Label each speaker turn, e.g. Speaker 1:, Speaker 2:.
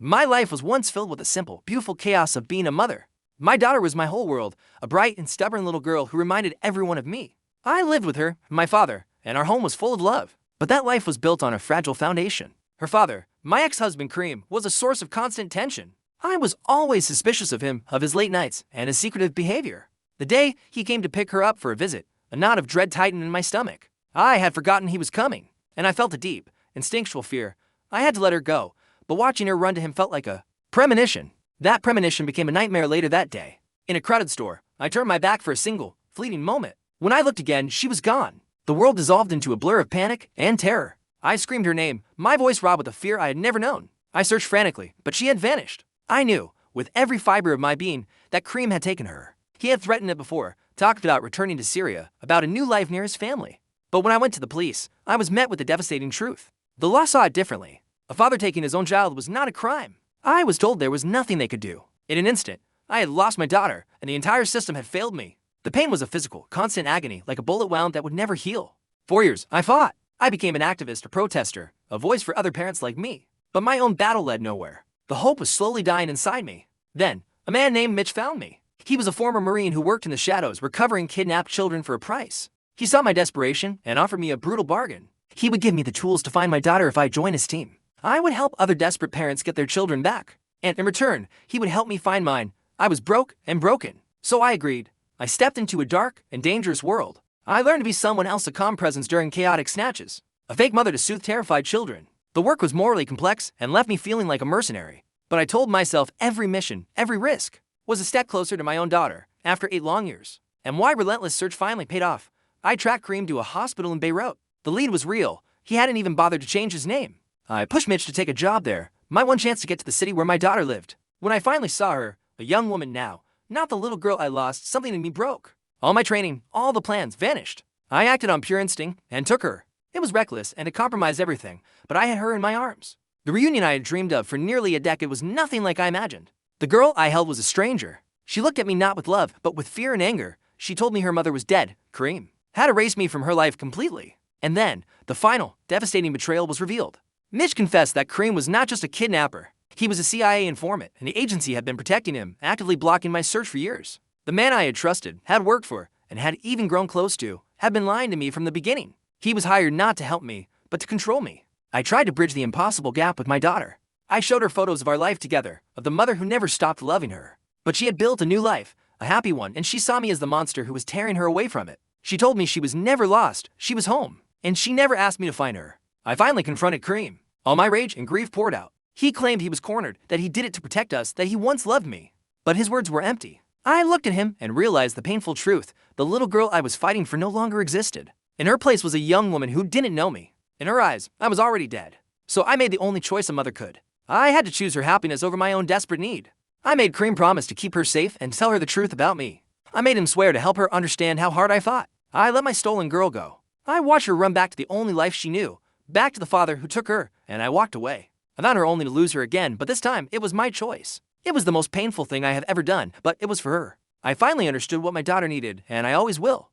Speaker 1: My life was once filled with the simple, beautiful chaos of being a mother. My daughter was my whole world, a bright and stubborn little girl who reminded everyone of me. I lived with her, my father, and our home was full of love. But that life was built on a fragile foundation. Her father, my ex-husband Karim, was a source of constant tension. I was always suspicious of him, of his late nights, and his secretive behavior. The day he came to pick her up for a visit, a knot of dread tightened in my stomach. I had forgotten he was coming, and I felt a deep, instinctual fear. I had to let her go, but watching her run to him felt like a premonition. That premonition became a nightmare later that day. In a crowded store, I turned my back for a single, fleeting moment. When I looked again, she was gone. The world dissolved into a blur of panic and terror. I screamed her name, my voice robbed with a fear I had never known. I searched frantically, but she had vanished. I knew, with every fiber of my being, that Karim had taken her. He had threatened it before, talked about returning to Syria, about a new life near his family. But when I went to the police, I was met with the devastating truth. The law saw it differently. A father taking his own child was not a crime. I was told there was nothing they could do. In an instant, I had lost my daughter, and the entire system had failed me. The pain was a physical, constant agony, like a bullet wound that would never heal. For years, I fought. I became an activist, a protester, a voice for other parents like me. But my own battle led nowhere. The hope was slowly dying inside me. Then, a man named Mitch found me. He was a former Marine who worked in the shadows, recovering kidnapped children for a price. He saw my desperation and offered me a brutal bargain. He would give me the tools to find my daughter if I joined his team. I would help other desperate parents get their children back. And in return, he would help me find mine. I was broke and broken. So I agreed. I stepped into a dark and dangerous world. I learned to be someone else, a calm presence during chaotic snatches. A fake mother to soothe terrified children. The work was morally complex and left me feeling like a mercenary. But I told myself every mission, every risk, was a step closer to my own daughter, after 8 long years. And my relentless search finally paid off. I tracked Karim to a hospital in Beirut. The lead was real. He hadn't even bothered to change his name. I pushed Mitch to take a job there, my one chance to get to the city where my daughter lived. When I finally saw her, a young woman now, not the little girl I lost, something in me broke. All my training, all the plans vanished. I acted on pure instinct and took her. It was reckless and it compromised everything, but I had her in my arms. The reunion I had dreamed of for nearly a decade was nothing like I imagined. The girl I held was a stranger. She looked at me not with love, but with fear and anger. She told me her mother was dead, Karim, had erased me from her life completely. And then, the final, devastating betrayal was revealed. Mitch confessed that Karim was not just a kidnapper. He was a CIA informant, and the agency had been protecting him, actively blocking my search for years. The man I had trusted, had worked for, and had even grown close to, had been lying to me from the beginning. He was hired not to help me, but to control me. I tried to bridge the impossible gap with my daughter. I showed her photos of our life together, of the mother who never stopped loving her. But she had built a new life, a happy one, and she saw me as the monster who was tearing her away from it. She told me she was never lost, she was home, and she never asked me to find her. I finally confronted Karim. All my rage and grief poured out. He claimed he was cornered, that he did it to protect us, that he once loved me. But his words were empty. I looked at him and realized the painful truth. The little girl I was fighting for no longer existed. In her place was a young woman who didn't know me. In her eyes, I was already dead. So I made the only choice a mother could. I had to choose her happiness over my own desperate need. I made Karim promise to keep her safe and tell her the truth about me. I made him swear to help her understand how hard I fought. I let my stolen girl go. I watched her run back to the only life she knew, back to the father who took her, and I walked away. I found her only to lose her again, but this time it was my choice. It was the most painful thing I have ever done, but it was for her. I finally understood what my daughter needed, and I always will.